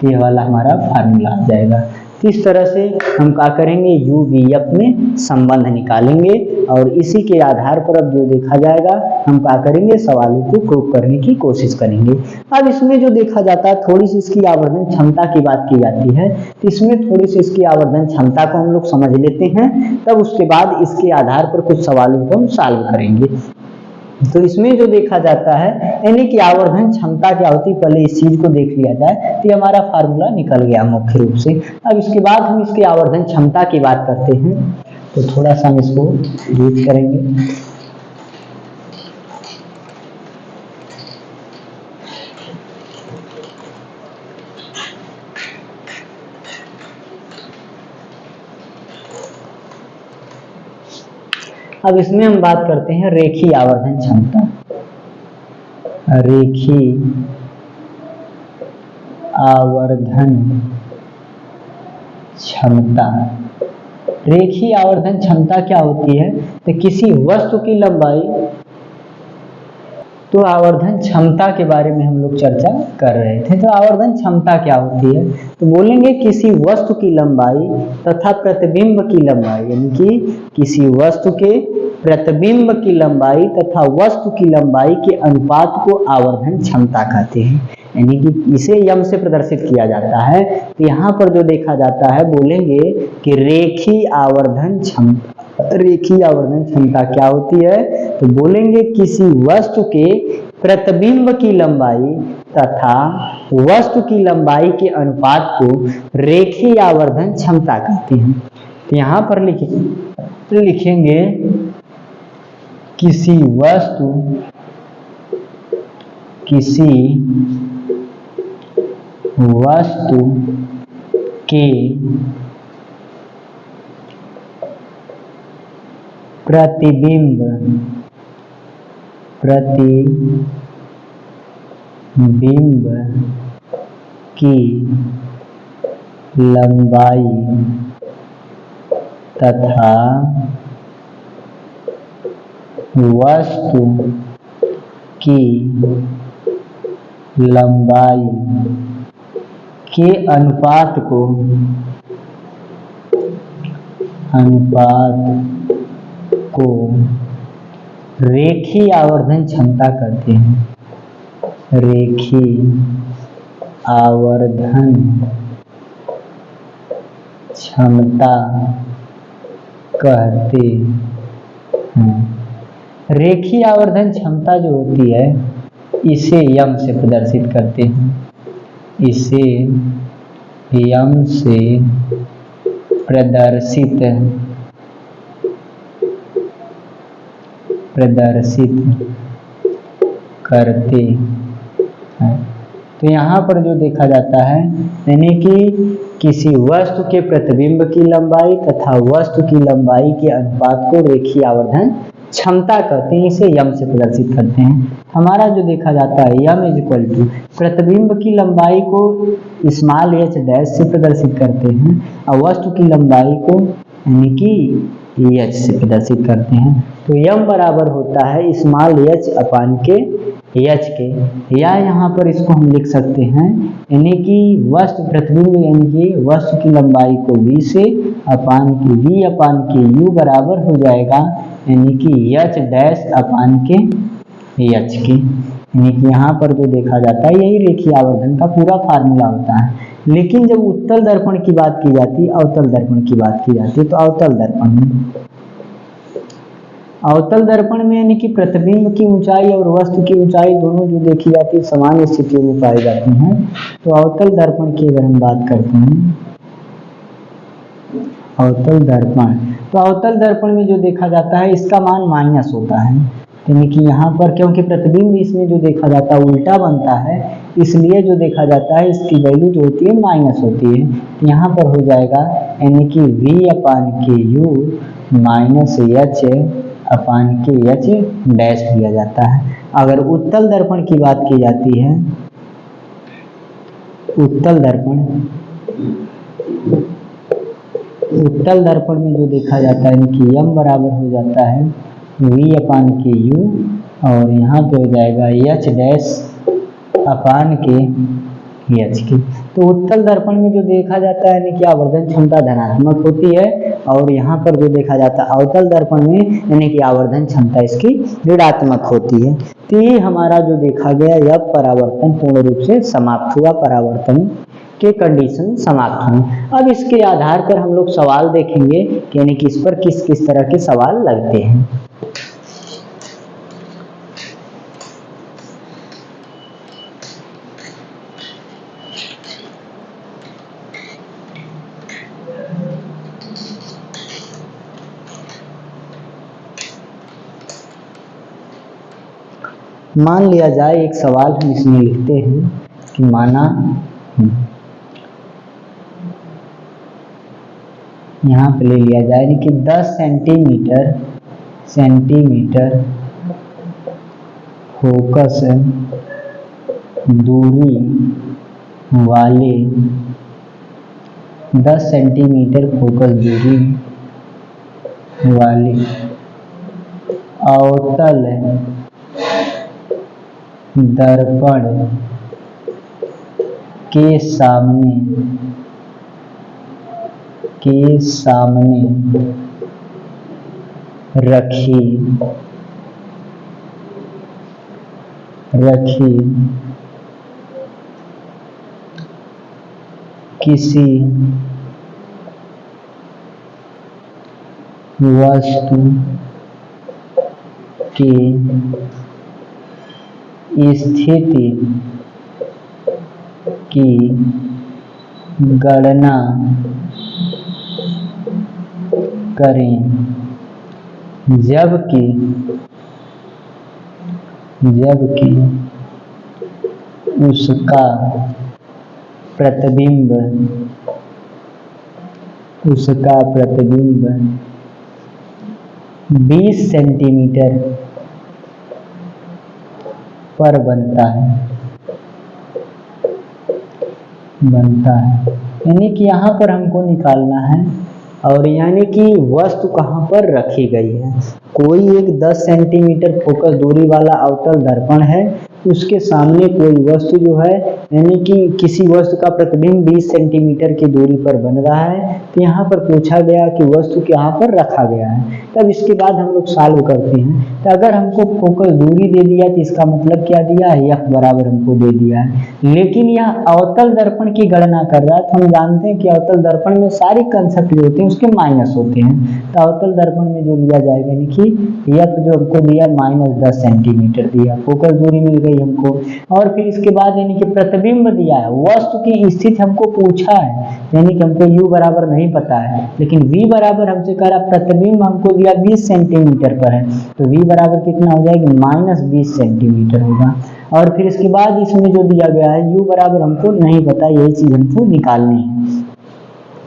ये वाला हमारा फार्मूला आ जाएगा। तो इस तरह से हम क्या करेंगे, u v f में संबंध निकालेंगे और इसी के आधार पर अब जो देखा जाएगा हम क्या करेंगे, सवालों को प्रूव करने की कोशिश करेंगे। अब इसमें जो देखा जाता है थोड़ी सी इसकी आवर्धन क्षमता की बात की जाती है, तो इसमें थोड़ी सी इसकी आवर्धन क्षमता को हम लोग समझ लेते हैं, तब उसके बाद इसके आधार पर कुछ सवालों को हम सॉल्व करेंगे। तो इसमें जो देखा जाता है यानी कि आवर्धन क्षमता क्या होती है, पहले इस चीज को देख लिया जाए तो ये हमारा फार्मूला निकल गया मुख्य रूप से। अब इसके बाद हम इसकी आवर्धन क्षमता की बात करते हैं, तो थोड़ा सा हम इसको रीड करेंगे। अब इसमें हम बात करते हैं रेखीय आवर्धन क्षमता। रेखीय आवर्धन क्षमता, रेखीय आवर्धन क्षमता क्या होती है, तो किसी वस्तु की लंबाई, तो आवर्धन क्षमता के बारे में हम लोग चर्चा कर रहे थे। तो आवर्धन क्षमता क्या होती है, तो बोलेंगे किसी वस्तु की लंबाई तथा प्रतिबिंब की लंबाई, यानी कि किसी वस्तु के प्रतिबिंब की लंबाई तथा वस्तु की लंबाई के अनुपात को आवर्धन क्षमता कहते हैं, यानी कि इसे यम से प्रदर्शित किया जाता है। तो यहाँ पर जो देखा जाता है बोलेंगे कि रेखीय आवर्धन क्षमता, रेखीय आवर्धन क्षमता क्या होती है, तो बोलेंगे किसी वस्तु के प्रतिबिंब की लंबाई तथा वस्तु की लंबाई के अनुपात को रेखीय आवर्धन क्षमता कहते हैं। तो यहाँ पर लिखेंगे किसी वस्तु के प्रतिबिंब की लंबाई तथा वस्तु की लंबाई के अनुपात को रेखीय आवर्धन क्षमता कहते हैं। रेखीय आवर्धन क्षमता कहते हैं। रेखीय आवर्धन क्षमता जो होती है इसे यम से प्रदर्शित करते हैं, इसे यम से प्रदर्शित करते हैं। तो यहाँ पर जो देखा जाता है यानी कि किसी वस्तु के प्रतिबिंब की लंबाई तथा वस्तु की लंबाई के अनुपात को रेखीय आवर्धन क्षमता कहते हैं, इसे यम से प्रदर्शित करते हैं। हमारा जो देखा जाता है यम इज इक्वल टू प्रतिबिंब की लंबाई को स्मॉल h डैश से प्रदर्शित करते हैं और वस्तु की लंबाई को यानी कि h से प्रदर्शित करते हैं। तो यम बराबर होता है स्मॉल h अपान के h के, या यहाँ पर इसको हम लिख सकते हैं यानी कि वस्तु प्रतिबिंब यानी कि वस्तु की लंबाई को v से अपान के v अपान के u बराबर हो जाएगा यानी कि h डैश अपान के h के, यानी कि यहाँ पर जो देखा जाता है यही रेखीय आवर्धन का पूरा फार्मूला होता है। लेकिन जब उत्तल दर्पण की बात की जाती है, अवतल दर्पण की बात की जाती है, तो अवतल दर्पण में यानी कि प्रतिबिंब की ऊंचाई और वस्तु की ऊंचाई दोनों जो देखी जाती है समान स्थितियों में पाई जाती हैं। तो अवतल दर्पण की अगर हम बात करते हैं, अवतल दर्पण, तो अवतल दर्पण में जो देखा जाता है इसका मान माइनस होता है, यानी कि यहाँ पर क्योंकि प्रतिबिंब इसमें जो देखा जाता है उल्टा बनता है, इसलिए जो देखा जाता है इसकी वैल्यू जो होती है माइनस होती है। यहाँ पर हो जाएगा यानी कि v अपान के यू माइनस एच अपान के एच डैश दिया जाता है। अगर उत्तल दर्पण की बात की जाती है, उत्तल दर्पण में जो देखा जाता है कि m बराबर हो जाता है v अपान के यू और यहाँ पे हो जाएगा एच डैश अपान के एच की। तो उत्तल दर्पण में जो देखा जाता है कि आवर्धन क्षमता धनात्मक होती है और यहाँ पर जो देखा जाता है अवतल दर्पण में यानी कि आवर्धन क्षमता इसकी ऋणात्मक होती है। तो ये हमारा जो देखा गया यह परावर्तन पूर्ण रूप से समाप्त हुआ, परावर्तन के कंडीशन समाप्त हुई। अब इसके आधार पर हम लोग सवाल देखेंगे कि यानी कि इस पर किस किस तरह के सवाल लगते हैं। मान लिया जाए एक सवाल हम इसमें लिखते हैं कि माना यहाँ पे ले लिया जाए कि 10 सेंटीमीटर फोकस दूरी वाले 10 सेंटीमीटर फोकस दूरी वाले अवतल दर्पण के सामने रखी किसी वस्तु की स्थिति की गणना करें जबकि उसका प्रतिबिंब 20 सेंटीमीटर पर बनता है। यानी कि यहाँ पर हमको निकालना है और यानी कि वस्तु कहाँ पर रखी गई है। कोई एक 10 सेंटीमीटर फोकस दूरी वाला अवतल दर्पण है, उसके सामने कोई वस्तु जो है यानी कि किसी वस्तु का प्रतिबिंब 20 सेंटीमीटर की दूरी पर बन रहा है। तो यहाँ पर पूछा गया कि वस्तु कहाँ पर रखा गया है। तब इसके बाद हम लोग सॉल्व करते हैं। तो अगर हमको फोकस दूरी दे दिया तो इसका मतलब क्या दिया है, f बराबर हमको दे दिया है। लेकिन यह अवतल दर्पण की गणना कर रहा है, तो हम जानते हैं कि अवतल दर्पण में सारे कंसेप्ट जो होते हैं उसके माइनस होते हैं। तो अवतल दर्पण में जो लिया जाएगा यानी कि f जो हमको दिया -10 सेंटीमीटर दिया, फोकस दूरी मिल गई हमको। और फिर इसके बाद यानी कि प्रतिबिंब दिया है, वस्तु की स्थिति हमको पूछा है, यानी कि हमको u बराबर नहीं पता है, लेकिन v बराबर हमसे कह रहा प्रतिबिंब हमको दिया 20 सेंटीमीटर पर है, तो v बराबर कितना हो जाएगा -20 सेंटीमीटर होगा। और फिर इसके बाद इसमें जो दिया गया है u बराबर हमको नहीं पता, यही चीज हमको निकालनी है।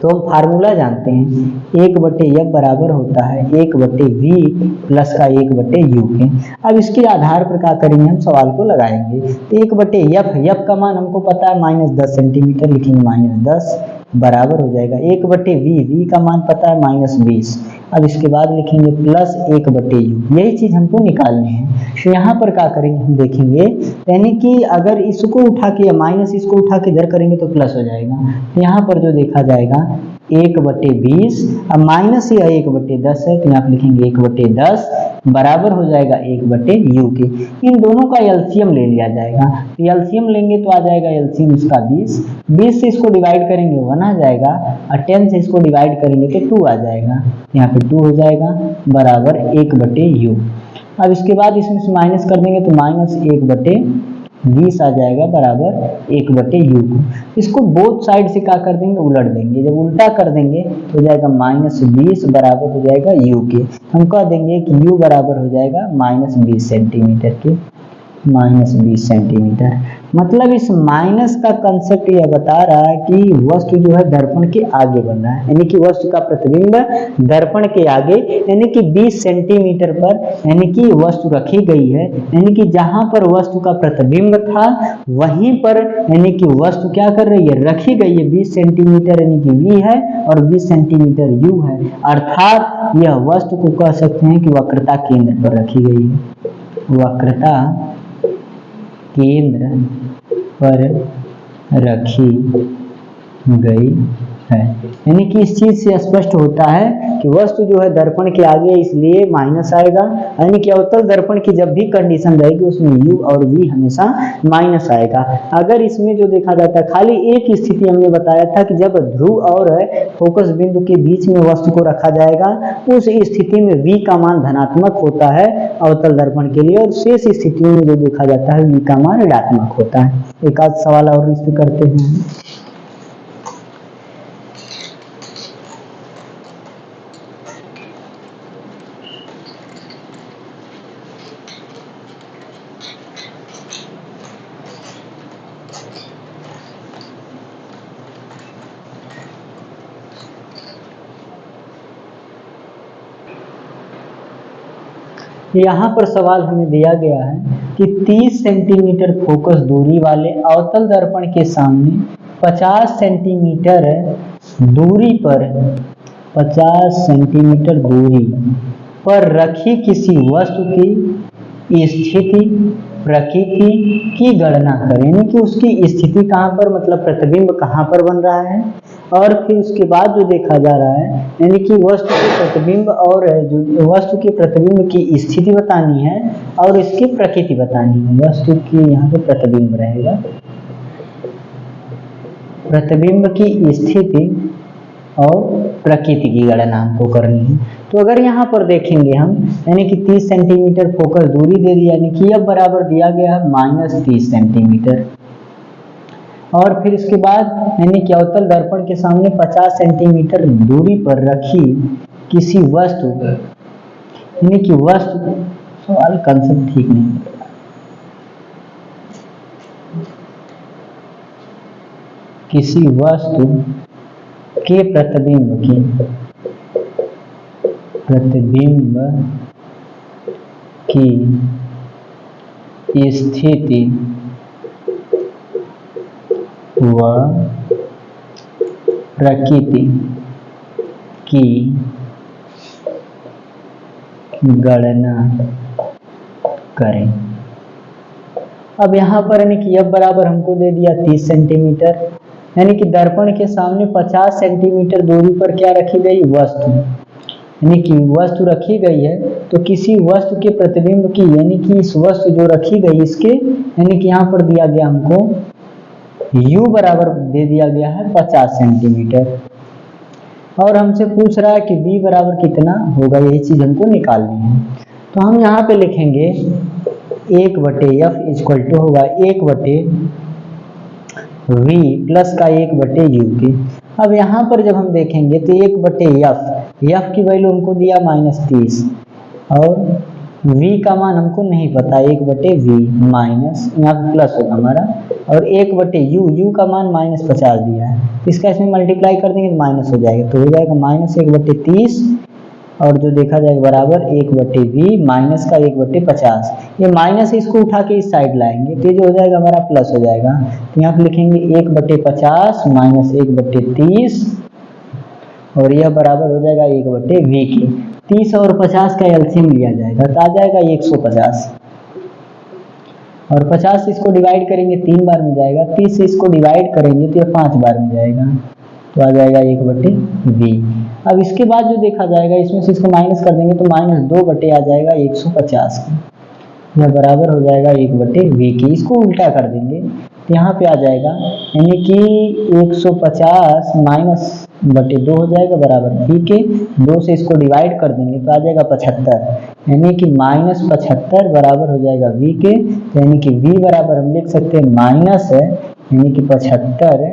तो हम फार्मूला जानते हैं 1/f बराबर होता है 1/v प्लस का 1/u के। अब इसके आधार पर क्या करेंगे, हम सवाल को लगाएंगे। तो 1/f का मान हमको पता है -10 सेंटीमीटर, लिखेंगे -10 बराबर हो जाएगा 1/v का मान पता है -20। अब इसके बाद लिखेंगे प्लस 1/u, यही चीज हमको निकालनी है। तो यहाँ पर क्या करेंगे हम देखेंगे, यानी कि अगर इसको उठा के या माइनस इसको उठा के इधर करेंगे तो प्लस हो जाएगा। तो यहाँ पर जो देखा जाएगा 1/20, अब माइनस या 1/10 है तो यहाँ पर लिखेंगे 1/10 बराबर हो जाएगा 1/u के। इन दोनों का एलसीएम ले लिया जाएगा। तो एलसीएम लेंगे तो आ जाएगा एलसीएम इसका 20 से इसको डिवाइड करेंगे 1 आ जाएगा, और 10 से इसको डिवाइड करेंगे तो 2 आ जाएगा। यहाँ पे 2 हो जाएगा बराबर 1/u। अब इसके बाद इसमें से माइनस कर देंगे तो -1/20 आ जाएगा बराबर 1/u को। इसको बोथ साइड से क्या कर देंगे, उलट देंगे। जब उल्टा कर देंगे तो हो जाएगा -20 बराबर हो जाएगा u के। हम कह देंगे कि u बराबर हो जाएगा -20 सेंटीमीटर के, -20 सेंटीमीटर। मतलब इस माइनस का कंसेप्ट यह बता रहा है कि वस्तु जो है दर्पण के आगे बन रहा है, यानी कि वस्तु का प्रतिबिंब दर्पण के आगे यानी कि 20 सेंटीमीटर पर यानी कि वस्तु रखी गई है, यानी कि जहां पर वस्तु का प्रतिबिंब था वहीं पर यानी कि वस्तु क्या कर रही है, रखी गई है 20 सेंटीमीटर यानी कि v है और 20 सेंटीमीटर u है, अर्थात यह वस्तु को कह सकते हैं कि वक्रता केंद्र पर रखी गई है, वक्रता केंद्र पर रखी गई है। यानी कि इस चीज से स्पष्ट होता है कि वस्तु जो है दर्पण के आगे इसलिए माइनस आएगा, यानी कि अवतल दर्पण की जब भी कंडीशन रहेगी उसमें u और v हमेशा माइनस आएगा। अगर इसमें जो देखा जाता है खाली एक स्थिति हमने बताया था कि जब ध्रुव और फोकस बिंदु के बीच में वस्तु को रखा जाएगा उस स्थिति में v का मान धनात्मक होता है अवतल दर्पण के लिए, और शेष स्थितियों में जो देखा जाता है v का मान ऋणात्मक होता है। एक आध सवाल और इस पे करते हैं। यहाँ पर सवाल हमें दिया गया है कि 30 सेंटीमीटर फोकस दूरी वाले अवतल दर्पण के सामने 50 सेंटीमीटर दूरी पर 50 सेंटीमीटर दूरी पर रखी किसी वस्तु की स्थिति प्रकृति की गणना करें, यानी कि उसकी स्थिति कहाँ पर, मतलब प्रतिबिंब कहाँ पर बन रहा है, और फिर उसके बाद जो देखा जा रहा है यानी कि वस्तु के प्रतिबिंब और जो वस्तु के प्रतिबिंब की स्थिति बतानी है और इसकी प्रकृति बतानी है। वस्तु की यहाँ पे प्रतिबिंब रहेगा, प्रतिबिंब की स्थिति और प्रकृति की गणना हमको करनी है। तो अगर यहाँ पर देखेंगे हम यानी कि 30 सेंटीमीटर फोकस दूरी दे दी, यानी कि अब बराबर दिया गया है -30 सेंटीमीटर, और फिर इसके बाद यानी कि अवतल दर्पण के सामने 50 सेंटीमीटर दूरी पर रखी किसी वस्तु, यानी कि वस्तु, सवाल कंसेप्ट ठीक नहीं, किसी वस्तु के प्रतिबिंब की स्थिति व प्रकृति की गणना करें। अब यहाँ पर यानी कि अब बराबर हमको दे दिया 30 सेंटीमीटर, यानी कि दर्पण के सामने 50 सेंटीमीटर दूरी पर क्या रखी गई, वस्तु, यानी कि वस्तु रखी गई है, तो किसी वस्तु के प्रतिबिंब की, यानी कि इस वस्तु जो रखी गई इसके, यानी कि यहाँ पर दिया गया हमको u बराबर दे दिया गया है 50 सेंटीमीटर, और हमसे पूछ रहा है कि v बराबर कितना होगा, यही चीज हमको निकालनी है। तो हम यहाँ पे लिखेंगे 1/f इक्वल टू होगा 1/v प्लस का 1/u के। अब यहाँ पर जब हम देखेंगे तो 1/f की वैल्यू हमको दिया -30 और v का मान हमको नहीं पता, 1/v माइनस यहाँ पे प्लस होगा हमारा, और 1/u का मान -50 दिया है, इसका इसमें मल्टीप्लाई कर देंगे तो माइनस हो जाएगा, तो हो जाएगा -1/30 और जो देखा जाएगा बराबर 1/v माइनस का 1/50, ये माइनस इसको उठा के इस साइड लाएंगे तो ये जो हो जाएगा हमारा प्लस हो जाएगा, तो यहाँ पे लिखेंगे 1/50 माइनस 1/30 और यह बराबर हो जाएगा 1/v के। 30 और 50 का एलसीएम लिया जाएगा तो आ जाएगा 150, और 50 से इसको डिवाइड करेंगे 3 बार में जाएगा, 30 से इसको डिवाइड करेंगे तो ये 5 बार में जाएगा, तो आ जाएगा 1/v। अब इसके बाद जो देखा जाएगा इसमें से इसको माइनस कर देंगे तो -2 आ जाएगा 150 का, यह बराबर हो जाएगा 1/v की। इसको उल्टा कर देंगे तो यहाँ पे आ जाएगा यानी कि 150 -2 हो जाएगा बराबर v के, 2 से इसको डिवाइड कर देंगे तो आ जाएगा 75, यानी कि -75 बराबर हो जाएगा v के, यानी कि v बराबर हम लिख सकते हैं माइनस है यानी कि 75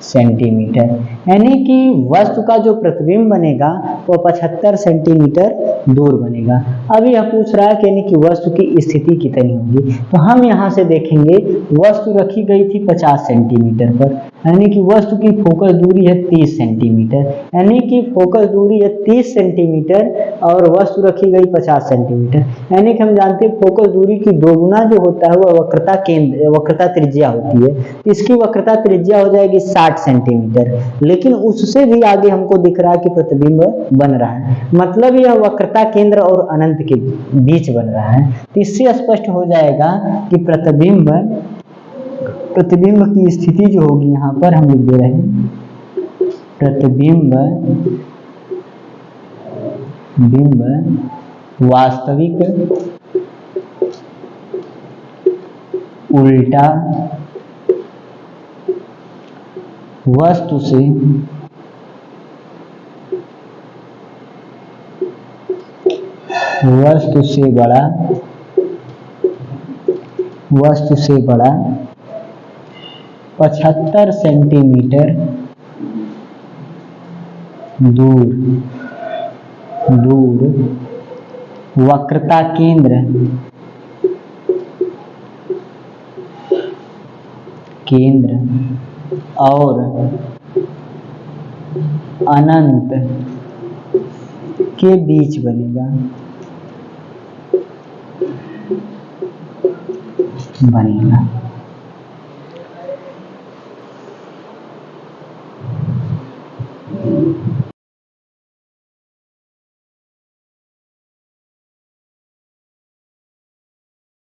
सेंटीमीटर, यानी कि वस्तु का जो प्रतिबिंब बनेगा वो 75 सेंटीमीटर दूर बनेगा। अब यह पूछ रहा है कि यानी कि वस्तु की स्थिति कितनी होगी, तो हम यहाँ से देखेंगे वस्तु रखी गई थी 50 सेंटीमीटर पर, यानी कि वस्तु की फोकस दूरी है 30 सेंटीमीटर, यानी कि फोकस दूरी है 30 सेंटीमीटर और वस्तु रखी गई 50 सेंटीमीटर, यानी कि हम जानते हैं फोकस दूरी की दोगुना जो होता है वह वक्रता त्रिज्या होती है। इसकी वक्रता त्रिज्या हो जाएगी 60 सेंटीमीटर, लेकिन उससे भी आगे हमको दिख रहा है कि प्रतिबिंब बन रहा है, मतलब यह वक्रता केंद्र और अनंत के बीच बन रहा है। तो इससे स्पष्ट हो जाएगा कि प्रतिबिंब की स्थिति जो होगी यहाँ पर हम लिख दे रहे हैं, प्रतिबिंब वास्तविक उल्टा वस्तु से बड़ा 75 सेंटीमीटर दूर वक्रता केंद्र और अनंत के बीच बनेगा।